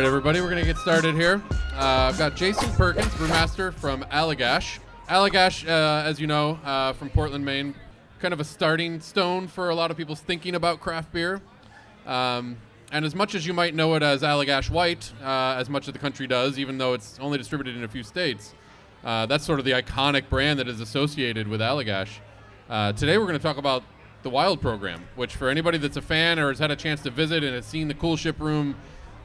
right, everybody, we're going to get started here. I've got Jason Perkins, brewmaster from Allagash. Allagash, as you know, from Portland, Maine, kind of a starting stone for a lot of people's thinking about craft beer. And as much as you might know it as Allagash White, as much of the country does, even though it's only distributed in a few states, that's sort of the iconic brand that is associated with Allagash. Today we're going to talk about the Wild program, which for anybody that's a fan or has had a chance to visit and has seen the coolship room,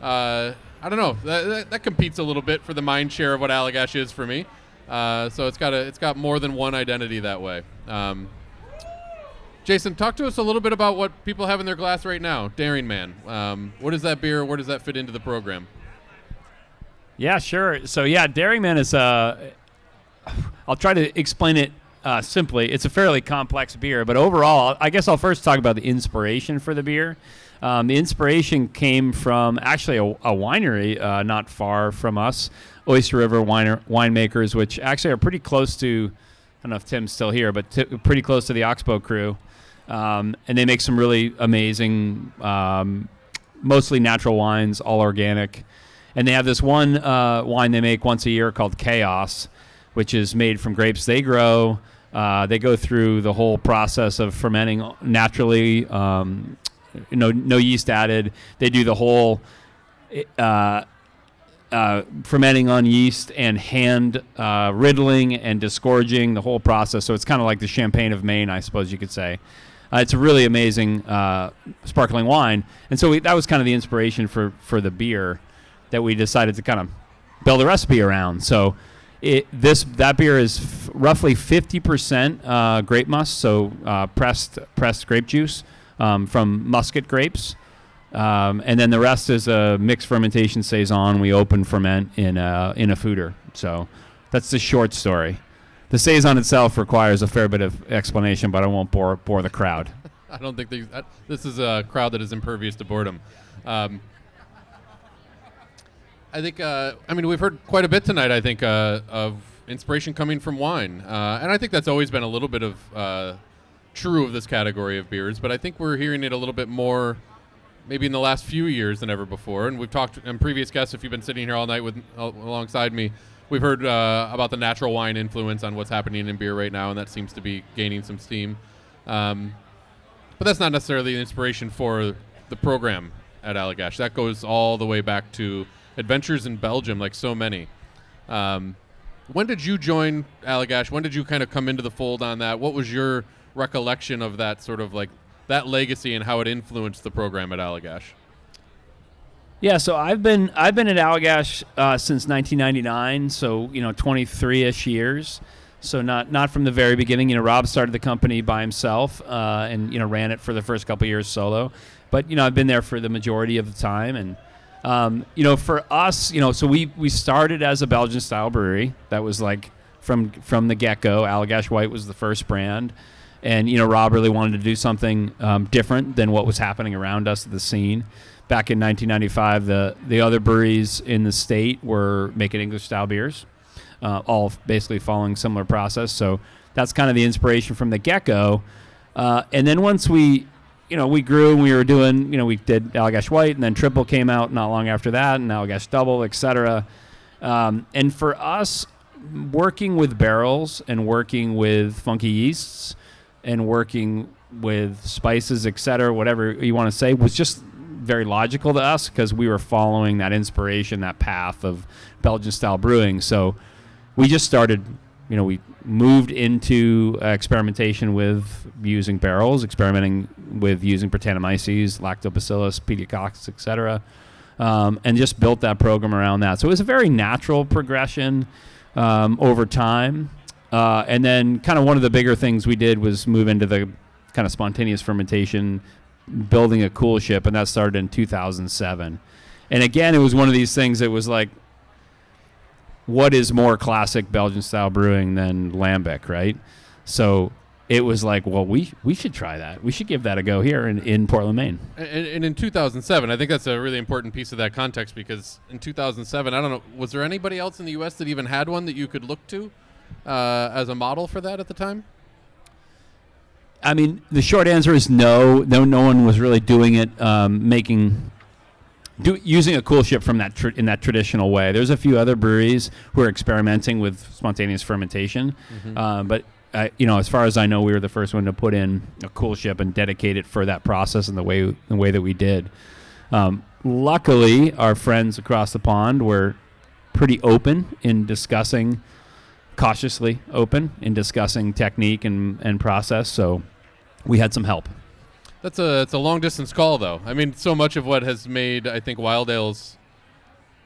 I don't know, that competes a little bit for the mind share of what Allagash is for me. So it's got more than one identity that way. Jason, talk to us a little bit about what people have in their glass right now. Daring Man. What is that beer? Where does that fit into the program? Yeah, sure. So yeah, Daring Man is I'll try to explain it simply. It's a fairly complex beer, but overall, I guess I'll first talk about the inspiration for the beer. The inspiration came from actually a winery not far from us, Oyster River Winemakers, which actually are pretty close to, I don't know if Tim's still here, but pretty close to the Oxbow crew. And they make some really amazing, mostly natural wines, all organic. And they have this one wine they make once a year called Chaos, which is made from grapes they grow. They go through the whole process of fermenting naturally, no yeast added. They do the whole fermenting on yeast and hand riddling and disgorging, the whole process. So it's kind of like the champagne of Maine, I suppose you could say. It's a really amazing sparkling wine. And so that was kind of the inspiration for the beer that we decided to kind of build a recipe around. So that beer is roughly 50% grape must, so pressed grape juice from muscat grapes, and then the rest is a mixed fermentation saison. We open ferment in a Foeder. So that's the short story. The saison itself requires a fair bit of explanation, but I won't bore the crowd. I don't think this is a crowd that is impervious to boredom. I think, we've heard quite a bit tonight, I think, of inspiration coming from wine. And I think that's always been a little bit of true of this category of beers, but I think we're hearing it a little bit more maybe in the last few years than ever before. And we've talked in previous guests, if you've been sitting here all night alongside me, we've heard about the natural wine influence on what's happening in beer right now, and that seems to be gaining some steam. But that's not necessarily the inspiration for the program at Allagash. That goes all the way back to adventures in Belgium, like so many. When did you join Allagash? When did you kind of come into the fold on that? What was your recollection of that sort of like that legacy and how it influenced the program at Allagash? Yeah, so I've been at Allagash since 1999, so 23-ish years. So not from the very beginning. Rob started the company by himself and ran it for the first couple of years solo. But I've been there for the majority of the time. And for us, so we started as a Belgian style brewery. That was like from the get-go. Allagash White was the first brand. And, Rob really wanted to do something different than what was happening around us at the scene. Back in 1995, the other breweries in the state were making English-style beers, all basically following similar process. So that's kind of the inspiration from the get-go. And then once we grew and we were doing, we did Allagash White, and then Triple came out not long after that, and Allagash Double, et cetera. And for us, working with barrels and working with funky yeasts and working with spices, et cetera, whatever you want to say, was just very logical to us because we were following that inspiration, that path of Belgian-style brewing. So we just started, we moved into experimentation with using barrels, experimenting with using Brettanomyces, Lactobacillus, Pediococcus, et cetera, and just built that program around that. So it was a very natural progression over time. And then kind of one of the bigger things we did was move into the kind of spontaneous fermentation, building a coolship, and that started in 2007. And again, it was one of these things that was like, what is more classic Belgian-style brewing than lambic, right? So it was like, well, we should try that. We should give that a go here in Portland, Maine. And in 2007, I think that's a really important piece of that context because in 2007, I don't know, was there anybody else in the U.S. that even had one that you could look to as a model for that at the time? I mean, the short answer is no. No one was really doing it, making using a coolship from that in that traditional way. There's a few other breweries who are experimenting with spontaneous fermentation, but as far as I know, we were the first one to put in a coolship and dedicate it for that process in the way that we did. Luckily, our friends across the pond were pretty open in discussing, cautiously open in discussing technique and process, so we had some help. It's a long distance call, though. I mean, so much of what has made, I think, wild ales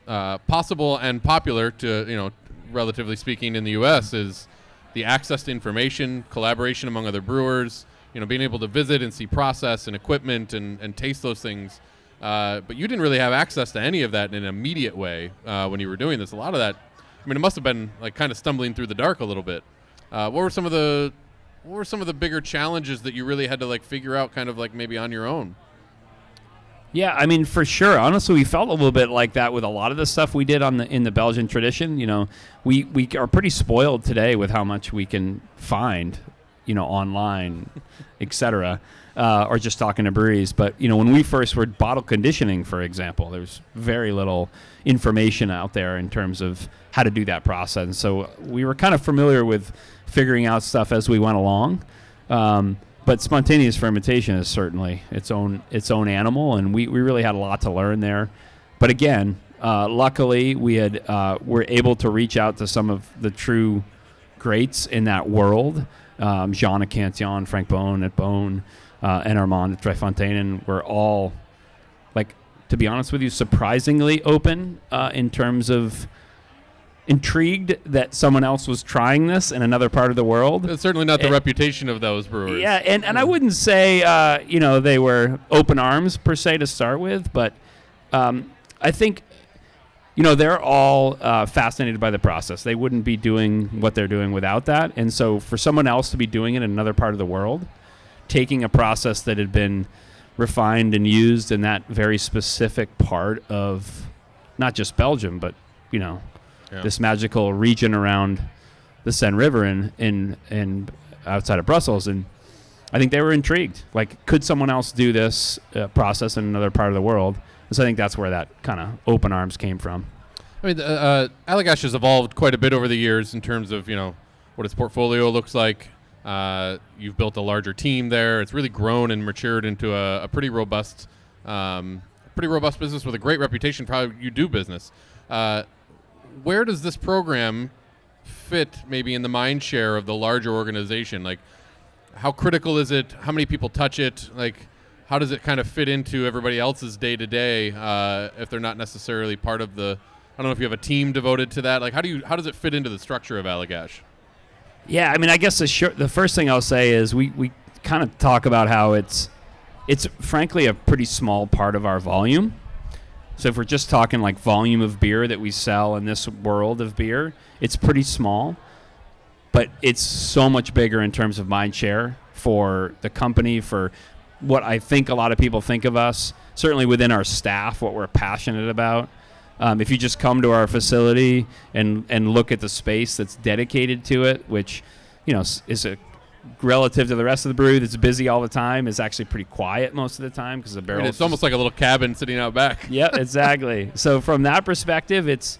possible and popular to, relatively speaking, in the U.S. is the access to information, collaboration among other brewers, being able to visit and see process and equipment and taste those things. But you didn't really have access to any of that in an immediate way when you were doing this. A lot of that, it must have been like kind of stumbling through the dark a little bit. What were some of the bigger challenges that you really had to figure out kind of maybe on your own? Yeah, I mean, for sure. Honestly, we felt a little bit like that with a lot of the stuff we did in the Belgian tradition. We are pretty spoiled today with how much we can find, online, etc., or just talking to breweries. But, when we first were bottle conditioning, for example, there's very little information out there in terms of how to do that process. And so we were kind of familiar with figuring out stuff as we went along. But spontaneous fermentation is certainly its own animal, and we really had a lot to learn there. But again, luckily we were able to reach out to some of the true greats in that world. Jean at Cantillon, Frank Bone at Bone, and Armand at Trefontaine were all, to be honest with you, surprisingly open in terms of intrigued that someone else was trying this in another part of the world. It's certainly not the reputation of those brewers. Yeah, and I wouldn't say they were open arms per se to start with, but I think they're all fascinated by the process. They wouldn't be doing what they're doing without that. And so for someone else to be doing it in another part of the world, taking a process that had been refined and used in that very specific part of not just Belgium, but this magical region around the Seine River and outside of Brussels. And I think they were intrigued. Could someone else do this process in another part of the world? And so I think that's where that kind of open arms came from. I mean, Allagash has evolved quite a bit over the years in terms of, what its portfolio looks like. You've built a larger team there. It's really grown and matured into a pretty robust business with a great reputation for how you do business. Where does this program fit maybe in the mind share of the larger organization? How critical is it? How many people touch it? How does it kind of fit into everybody else's day-to-day if they're not necessarily part of the... I don't know if you have a team devoted to that. How does it fit into the structure of Allagash? Yeah, I mean, I guess the first thing I'll say is we kind of talk about how it's frankly a pretty small part of our volume. So if we're just talking volume of beer that we sell in this world of beer, it's pretty small, but it's so much bigger in terms of mind share for the company, for what I think a lot of people think of us, certainly within our staff, what we're passionate about. If you just come to our facility and look at the space that's dedicated to it, which, is a relative to the rest of the brewery that's busy all the time, is actually pretty quiet most of the time because the barrel. It's almost like a little cabin sitting out back. Yeah, exactly. So from that perspective, it's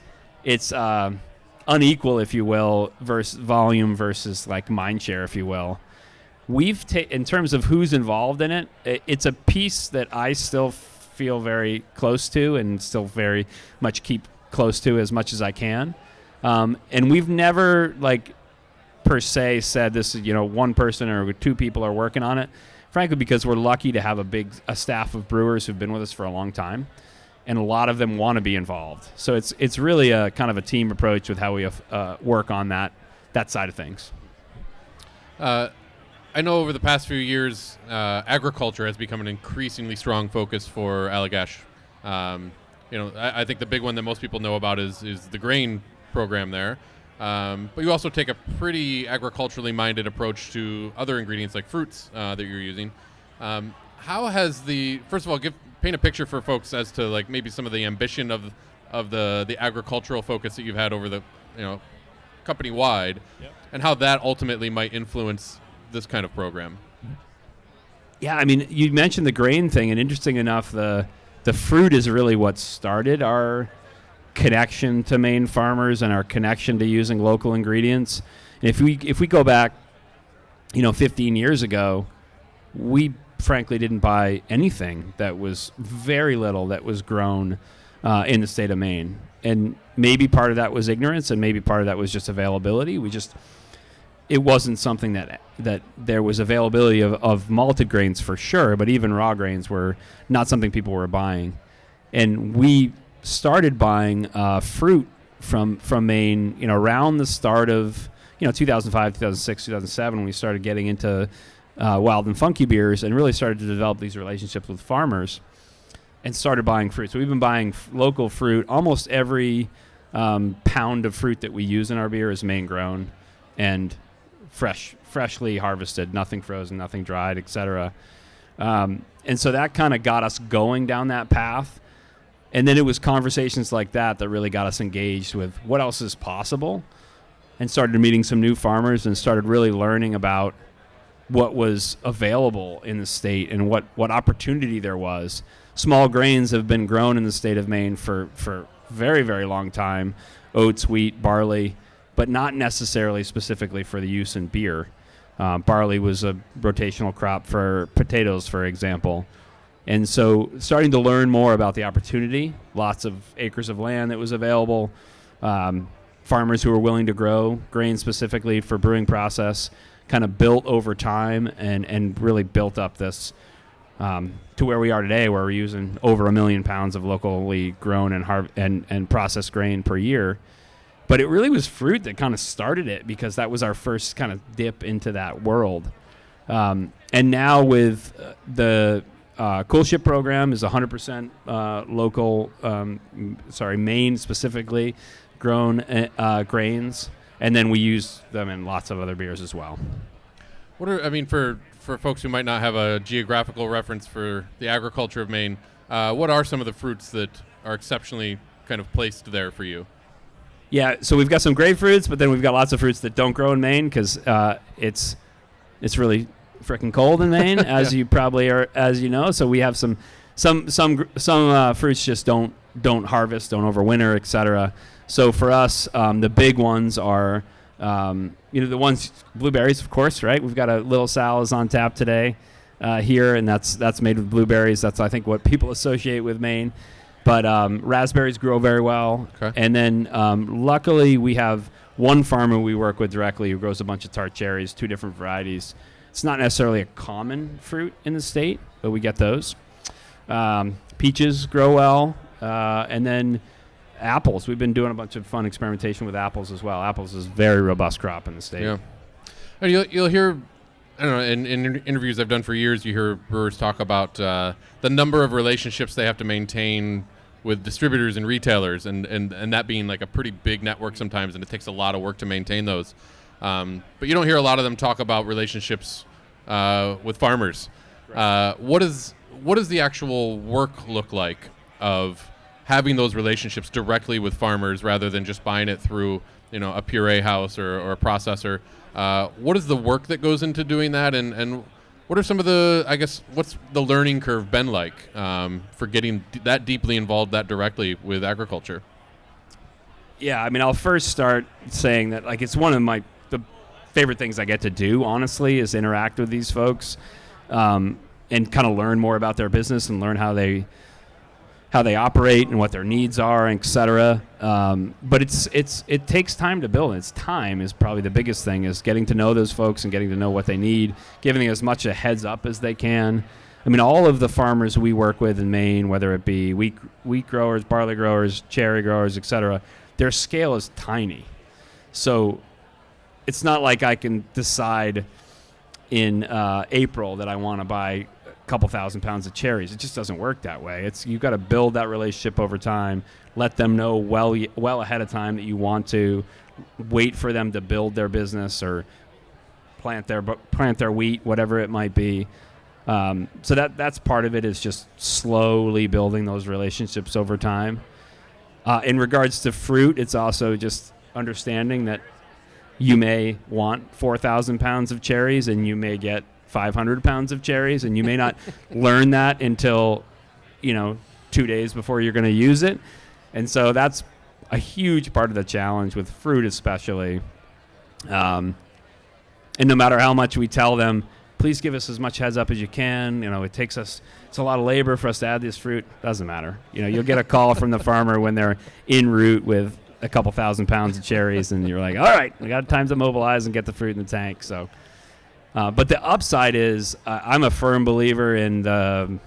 unequal, if you will, versus volume versus mind share, if you will. We've in terms of who's involved in it, it's a piece that I still feel very close to and still very much keep close to as much as I can. And we've never per se said this is, one person or two people are working on it, frankly, because we're lucky to have a staff of brewers who've been with us for a long time, and a lot of them want to be involved. So it's really a kind of a team approach with how we work on that side of things. I know over the past few years, agriculture has become an increasingly strong focus for Allagash. I think the big one that most people know about is the grain program there. But you also take a pretty agriculturally minded approach to other ingredients like fruits that you're using. How has first of all, paint a picture for folks as to maybe some of the ambition of the agricultural focus that you've had over the company wide, and how that ultimately might influence this kind of program. Yeah, I mean, you mentioned the grain thing, and interesting enough, the the fruit is really what started our connection to Maine farmers and our connection to using local ingredients. And if we go back, 15 years ago, we frankly didn't buy anything that was very little that was grown in the state of Maine. And maybe part of that was ignorance, and maybe part of that was just availability. It wasn't something that there was availability of malted grains for sure, but even raw grains were not something people were buying. And we started buying fruit from Maine, around the start of 2005, 2006, 2007, when we started getting into wild and funky beers and really started to develop these relationships with farmers and started buying fruit. So we've been buying local fruit. Almost every pound of fruit that we use in our beer is Maine grown and freshly harvested, nothing frozen, nothing dried, etc. And so that kind of got us going down that path. And then it was conversations like that really got us engaged with what else is possible, and started meeting some new farmers and started really learning about what was available in the state and what opportunity there was. Small grains have been grown in the state of Maine for very, very long time, oats, wheat, barley, but not necessarily specifically for the use in beer. Barley was a rotational crop for potatoes, for example. And so starting to learn more about the opportunity, lots of acres of land that was available, farmers who were willing to grow grain specifically for brewing process, kind of built over time and really built up this to where we are today, where we're using over 1 million pounds of locally grown and processed grain per year. But it really was fruit that kind of started it, because that was our first kind of dip into that world. And now with the coolship program is 100% local, Maine specifically grown grains, and then we use them in lots of other beers as well. For folks who might not have a geographical reference for the agriculture of Maine, what are some of the fruits that are exceptionally kind of placed there for you? Yeah, so we've got some grapefruits, but then we've got lots of fruits that don't grow in Maine because it's really freaking cold in Maine, as you probably are, as you know. So we have some fruits just don't harvest, don't overwinter, etc. So for us, the big ones are, the ones, blueberries, of course, right? We've got a Little Sal's on tap today here, and that's made with blueberries. That's, I think, what people associate with Maine. But raspberries grow very well. Okay. And then luckily we have one farmer we work with directly who grows a bunch of tart cherries, 2 different varieties. It's not necessarily a common fruit in the state, but we get those. Peaches grow well. And then apples. We've been doing a bunch of fun experimentation with apples as well. Apples is a very robust crop in the state. Yeah. And you'll hear, I don't know, in interviews I've done for years, you hear brewers talk about the number of relationships they have to maintain with distributors and retailers, and that being like a pretty big network sometimes, and it takes a lot of work to maintain those. But you don't hear a lot of them talk about relationships with farmers. Right. What does the actual work look like of having those relationships directly with farmers rather than just buying it through, a puree house or a processor? What is the work that goes into doing that, and what are some of what's the learning curve been like for getting that deeply involved that directly with agriculture? Yeah, I'll first start saying that it's one of the favorite things I get to do, honestly, is interact with these folks and kind of learn more about their business and learn how they operate and what their needs are, et cetera. But it takes time to build. It's time is probably the biggest thing, is getting to know those folks and getting to know what they need, giving them as much a heads up as they can. All of the farmers we work with in Maine, whether it be wheat growers, barley growers, cherry growers, et cetera, their scale is tiny. So it's not like I can decide in April that I want to buy couple thousand pounds of cherries. It just doesn't work that way. You've got to build that relationship over time, let them know well ahead of time that you want to, wait for them to build their business or plant their wheat, whatever it might be. So that's part of it, is just slowly building those relationships over time. In regards to fruit, it's also just understanding that you may want 4,000 pounds of cherries and you may get 500 pounds of cherries, and you may not learn that until, 2 days before you're going to use it. And so that's a huge part of the challenge with fruit especially. And no matter how much we tell them, please give us as much heads up as you can. It's a lot of labor for us to add this fruit. Doesn't matter. You'll get a call from the farmer when they're en route with a couple 1,000 pounds of cherries, and you're like, all right, we got time to mobilize and get the fruit in the tank. So, but the upside is I'm a firm believer in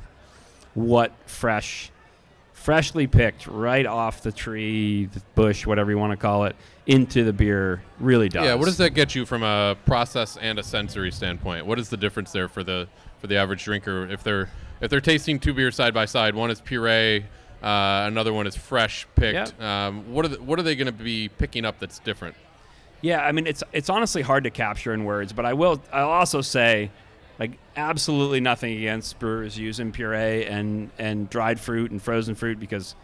what freshly picked right off the tree, the bush, whatever you want to call it, into the beer really does. Yeah, what does that get you from a process and a sensory standpoint? What is the difference there for the average drinker if they're tasting two beers side by side? One is puree, another one is fresh picked. Yep. What are they going to be picking up that's different? Yeah, I mean it's honestly hard to capture in words, but I'll also say, like, absolutely nothing against brewers using puree and dried fruit and frozen fruit, because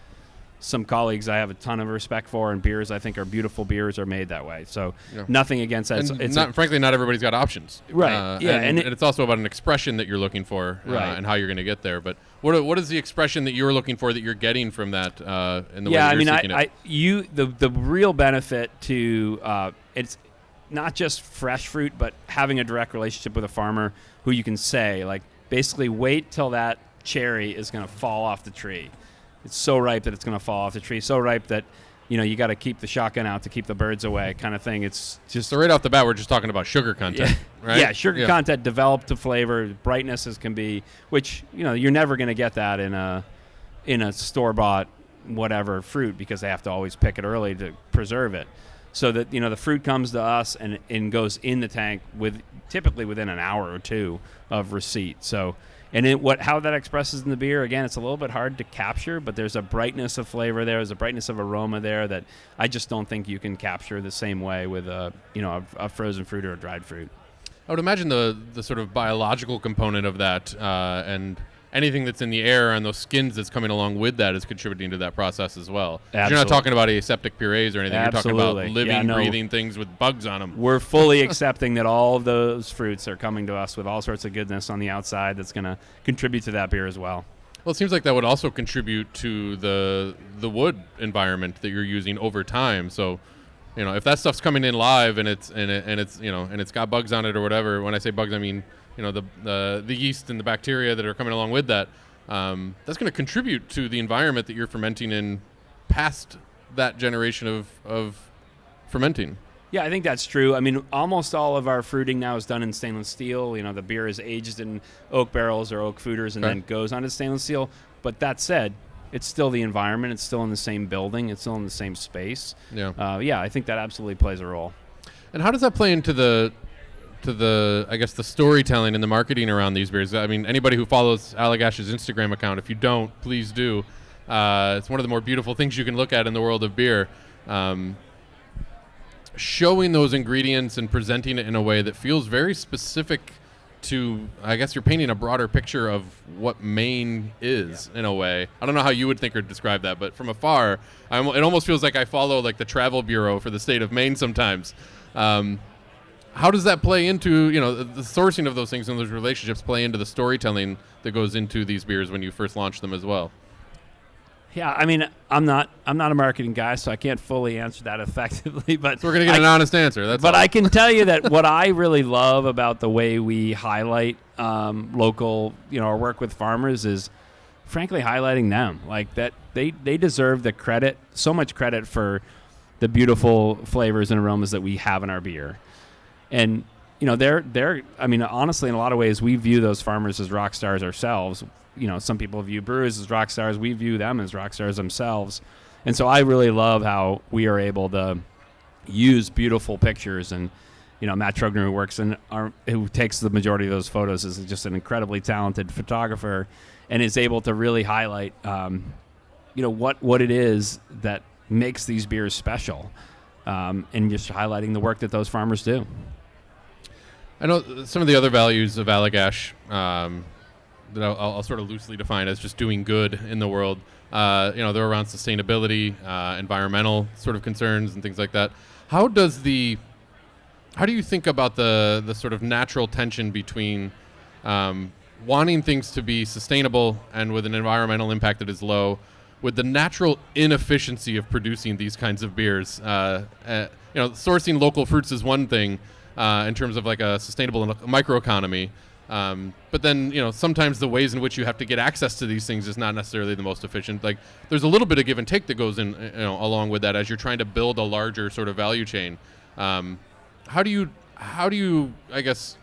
some colleagues I have a ton of respect for, and beers I think are beautiful beers are made that way. So nothing against that. And frankly, not everybody's got options. Right. And it's also about an expression that you're looking for, and how you're going to get there. But what is the expression that you're looking for that you're getting from that in the way that you're seeking it? The real benefit to it's not just fresh fruit, but having a direct relationship with a farmer who you can say, like, basically wait till that cherry is going to fall off the tree. It's so ripe that it's going to fall off the tree. So ripe that, you got to keep the shotgun out to keep the birds away, kind of thing. It's just... So right off the bat, we're just talking about sugar content, right? Yeah, sugar content developed to flavor, brightness as can be, which, you're never going to get that in a store-bought whatever fruit, because they have to always pick it early to preserve it. So that, the fruit comes to us and goes in the tank typically within an hour or two of receipt. So... And how that expresses in the beer, again, it's a little bit hard to capture, but there's a brightness of flavor there, there's a brightness of aroma there that I just don't think you can capture the same way with a frozen fruit or a dried fruit. I would imagine the sort of biological component of that and anything that's in the air and those skins that's coming along with that is contributing to that process as well. You're not talking about aseptic purees or anything. Absolutely. You're talking about living, breathing things with bugs on them. We're fully accepting that all of those fruits are coming to us with all sorts of goodness on the outside that's going to contribute to that beer as well. Well, it seems like that would also contribute to the wood environment that you're using over time. So, if that stuff's coming in live and it's got bugs on it or whatever, when I say bugs, I mean the yeast and the bacteria that are coming along with that, that's going to contribute to the environment that you're fermenting in past that generation of fermenting. Yeah, I think that's true. I mean, almost all of our fruiting now is done in stainless steel. The beer is aged in oak barrels or oak foeders and then goes onto stainless steel. But that said, it's still the environment. It's still in the same building. It's still in the same space. Yeah, I think that absolutely plays a role. And how does that play into the I guess the storytelling and the marketing around these beers? I mean, anybody who follows Allagash's Instagram account, if you don't, please do. It's one of the more beautiful things you can look at in the world of beer. Showing those ingredients and presenting it in a way that feels very specific to, I guess you're painting a broader picture of what Maine is in a way. I don't know how you would think or describe that, but from afar, it almost feels like I follow like the travel bureau for the state of Maine sometimes. How does that play into, the sourcing of those things and those relationships play into the storytelling that goes into these beers when you first launch them as well? Yeah, I mean, I'm not a marketing guy, so I can't fully answer that effectively. But so we're going to get an honest answer. But I can tell you that what I really love about the way we highlight local, our work with farmers is, frankly, highlighting them. Like that, they deserve the credit, so much credit for the beautiful flavors and aromas that we have in our beer. And they're. I mean, honestly, in a lot of ways, we view those farmers as rock stars ourselves. Some people view brewers as rock stars. We view them as rock stars themselves. And so I really love how we are able to use beautiful pictures. And, Matt Trogner, who works who takes the majority of those photos, is just an incredibly talented photographer and is able to really highlight, what it is that makes these beers special, and just highlighting the work that those farmers do. I know some of the other values of Allagash that I'll sort of loosely define as just doing good in the world. They're around sustainability, environmental sort of concerns and things like that. How do you think about the sort of natural tension between wanting things to be sustainable and with an environmental impact that is low, with the natural inefficiency of producing these kinds of beers. Sourcing local fruits is one thing in terms of like a sustainable microeconomy. But then, sometimes the ways in which you have to get access to these things is not necessarily the most efficient. Like, there's a little bit of give and take that goes in, along with that as you're trying to build a larger sort of value chain. How do you, I guess,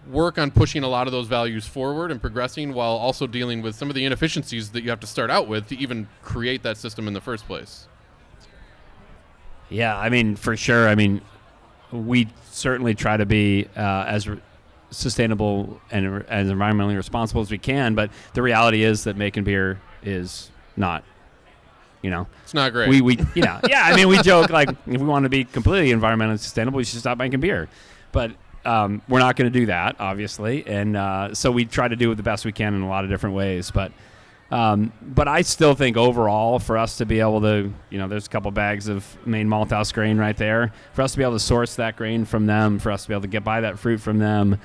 work on pushing a lot of those values forward and progressing while also dealing with some of the inefficiencies that you have to start out with to even create that system in the first place? Yeah, I mean, for sure. I mean, we certainly try to be as sustainable and as environmentally responsible as we can, but the reality is that making beer is not, It's not great. Yeah, I mean, we joke, like, if we want to be completely environmentally sustainable, we should stop making beer. But we're not going to do that, obviously, and so we try to do it the best we can in a lot of different ways. But I still think overall, for us to be able to, there's a couple bags of Maine Malthouse grain right there, for us to be able to source that grain from them, for us to be able to buy that fruit from them,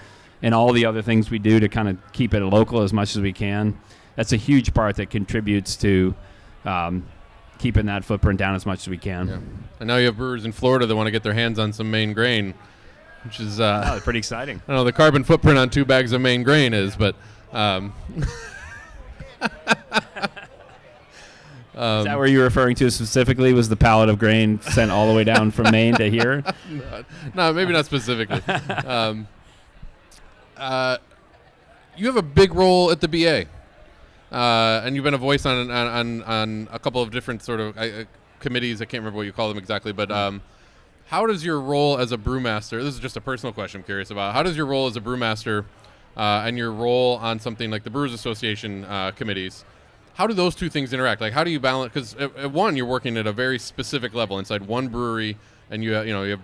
and all the other things we do to kind of keep it local as much as we can, that's a huge part that contributes to keeping that footprint down as much as we can. Yeah. I know you have brewers in Florida that want to get their hands on some Maine grain, which is pretty exciting. I don't know the carbon footprint on 2 bags of Maine grain is, but is that where you're referring to specifically? Was the pallet of grain sent all the way down from Maine to here? No, maybe not specifically. You have a big role at the BA, and you've been a voice on a couple of different sort of committees. I can't remember what you call them exactly, but how does your role as a brewmaster, this is just a personal question I'm curious about, how does your role as a brewmaster and your role on something like the Brewers Association committees, how do those two things interact? Like, how do you balance, because at one, you're working at a very specific level inside one brewery, and you have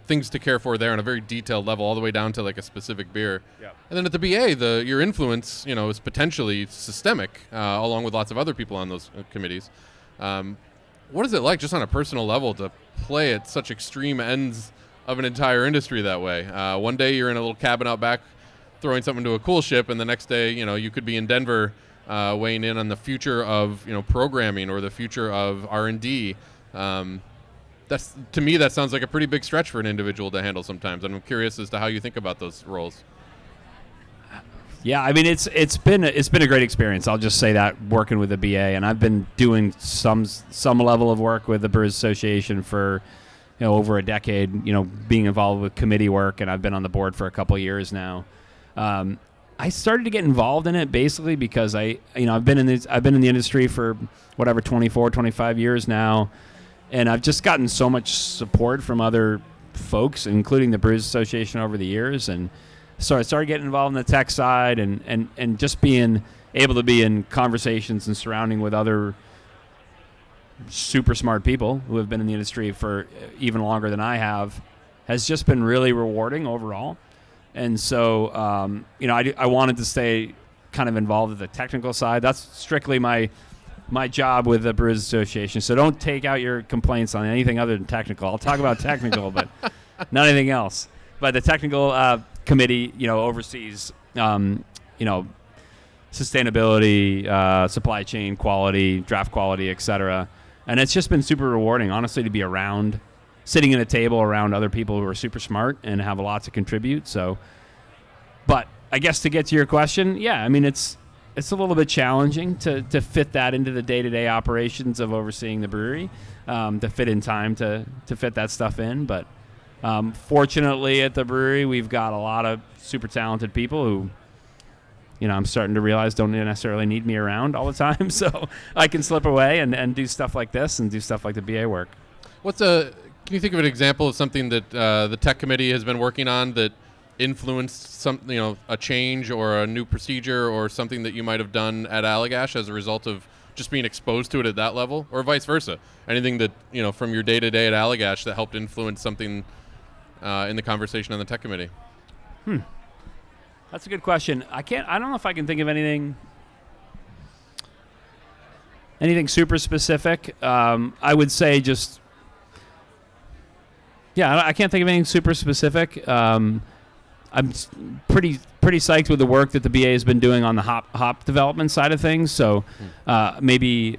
things to care for there on a very detailed level, all the way down to like a specific beer. Yep. And then at the BA, your influence, is potentially systemic, along with lots of other people on those committees. What is it like, just on a personal level, to play at such extreme ends of an entire industry that way? One day you're in a little cabin out back, throwing something to a cool ship, and the next day, you could be in Denver, weighing in on the future of programming or the future of R&D. To me, that sounds like a pretty big stretch for an individual to handle sometimes. And I'm curious as to how you think about those roles. Yeah, I mean, it's been a great experience. I'll just say that, working with the BA, and I've been doing some level of work with the Brewers Association for over a decade. Being involved with committee work, and I've been on the board for a couple of years now. I started to get involved in it basically because I've been in the industry for 24, 25 years now. And I've just gotten so much support from other folks, including the Brewers Association, over the years. And so I started getting involved in the tech side and just being able to be in conversations and surrounding with other super smart people who have been in the industry for even longer than I have has just been really rewarding overall. And so, I wanted to stay kind of involved with the technical side. That's strictly my job with the Brewers Association. So don't take out your complaints on anything other than technical. I'll talk about technical, but not anything else. But the technical committee, oversees, sustainability, supply chain quality, draft quality, et cetera. And it's just been super rewarding, honestly, to be around, sitting at a table around other people who are super smart and have a lot to contribute. So, but I guess to get to your question, yeah, I mean, it's a little bit challenging to fit that into the day-to-day operations of overseeing the brewery, to fit in time to fit that stuff in. But fortunately at the brewery, we've got a lot of super talented people who, I'm starting to realize don't necessarily need me around all the time. So I can slip away and do stuff like this and do stuff like the BA work. Can you think of an example of something that the tech committee has been working on that influenced a change or a new procedure or something that you might have done at Allagash as a result of just being exposed to it at that level, or vice versa? Anything that from your day-to-day at Allagash that helped influence something in the conversation on the tech committee? That's a good question. I don't know if I can think of anything super specific. I would say just, I can't think of anything super specific. pretty psyched with the work that the BA has been doing on the hop development side of things. So maybe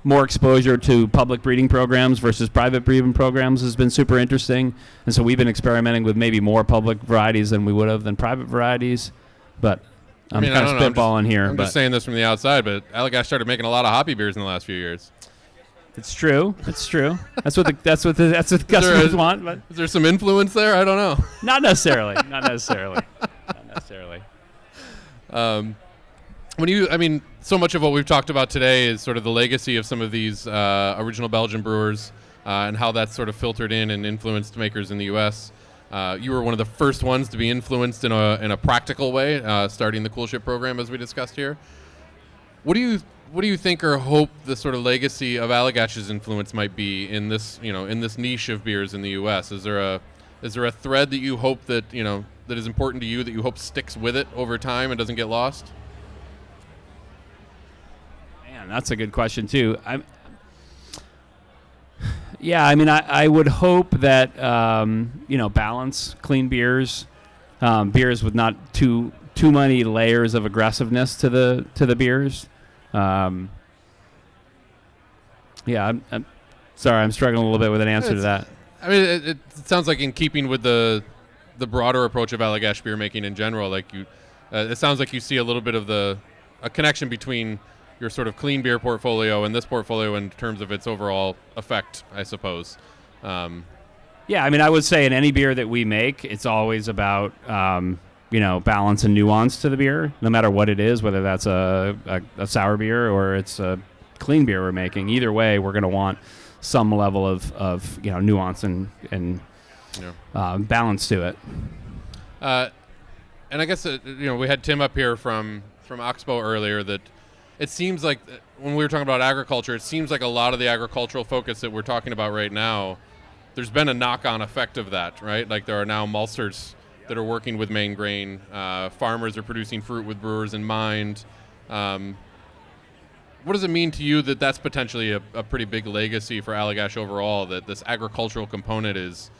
more exposure to public breeding programs versus private breeding programs has been super interesting. And so we've been experimenting with maybe more public varieties than we would have than private varieties. But I'm kind of spitballing here. I'm just saying this from the outside, but Allagash started making a lot of hoppy beers in the last few years. It's true. It's true. That's what the customers want. But is there some influence there? I don't know. Not necessarily. Not necessarily. Not necessarily. So much of what we've talked about today is sort of the legacy of some of these original Belgian brewers and how that's sort of filtered in and influenced makers in the U.S. You were one of the first ones to be influenced in a practical way, starting the coolship program as we discussed here. What do you think or hope the sort of legacy of Allagash's influence might be in this niche of beers in the U.S.? Is there a thread that you hope that that is important to you that you hope sticks with it over time and doesn't get lost? Man, that's a good question too. I would hope that balance, clean beers, beers with not too many layers of aggressiveness to the beers. I'm sorry, I'm struggling a little bit with an answer to that. I mean, it sounds like in keeping with the broader approach of Allagash beer making in general, like it sounds like you see a little bit of a connection between your sort of clean beer portfolio and this portfolio in terms of its overall effect, I suppose. I would say in any beer that we make, it's always about balance and nuance to the beer, no matter what it is, whether that's a sour beer or it's a clean beer we're making. Either way, we're going to want some level of nuance and balance to it. And I guess we had Tim up here from Oxbow earlier. That it seems like when we were talking about agriculture, it seems like a lot of the agricultural focus that we're talking about right now, there's been a knock-on effect of that, right? Like there are now maltsters that are working with Maine grain. Farmers are producing fruit with brewers in mind. What does it mean to you that that's potentially a pretty big legacy for Allagash overall, that this agricultural component is,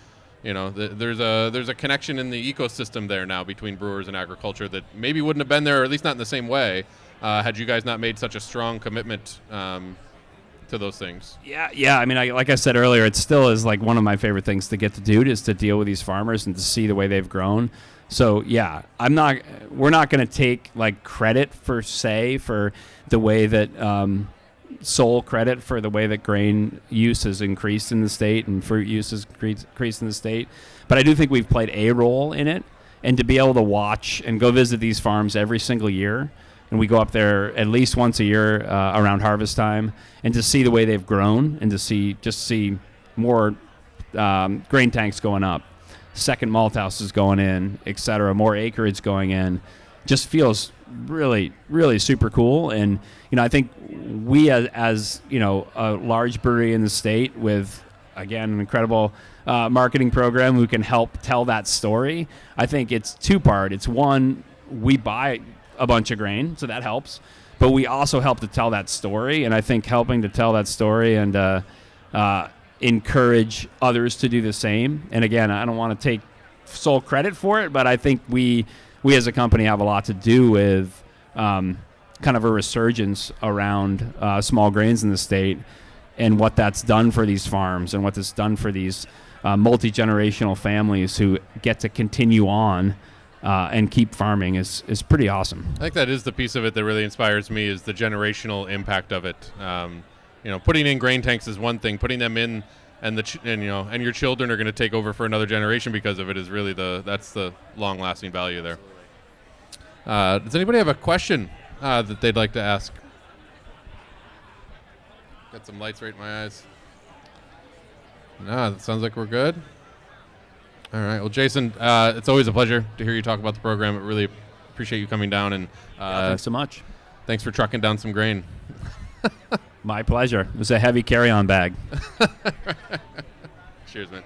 there's a connection in the ecosystem there now between brewers and agriculture that maybe wouldn't have been there, or at least not in the same way, had you guys not made such a strong commitment to those things? Yeah. I mean, like I said earlier, it still is like one of my favorite things to get to do is to deal with these farmers and to see the way they've grown. So yeah, we're not going to take like credit per se for the way that sole credit for the way that grain use has increased in the state and fruit use has increased in the state. But I do think we've played a role in it, and to be able to watch and go visit these farms every single year. And we go up there at least once a year around harvest time, and to see the way they've grown, and to see more grain tanks going up, second malt houses going in, et cetera, more acreage going in, just feels really, really super cool. And I think we as a large brewery in the state with, again, an incredible marketing program who can help tell that story. I think it's two-part. It's one, we buy a bunch of grain, so that helps, but we also help to tell that story. And I think helping to tell that story and encourage others to do the same. And again, I don't want to take sole credit for it, but I think we as a company have a lot to do with kind of a resurgence around small grains in the state, and what that's done for these farms and what it's done for these multi-generational families who get to continue on and keep farming is pretty awesome. I think that is the piece of it that really inspires me, is the generational impact of it. Putting in grain tanks is one thing. Putting them in, and your children are going to take over for another generation because of it is really that's the long-lasting value there. Does anybody have a question that they'd like to ask? Got some lights right in my eyes. No, that sounds like we're good. All right. Well, Jason, it's always a pleasure to hear you talk about the program. I really appreciate you coming down, and thanks so much. Thanks for trucking down some grain. My pleasure. It was a heavy carry-on bag. Cheers, man.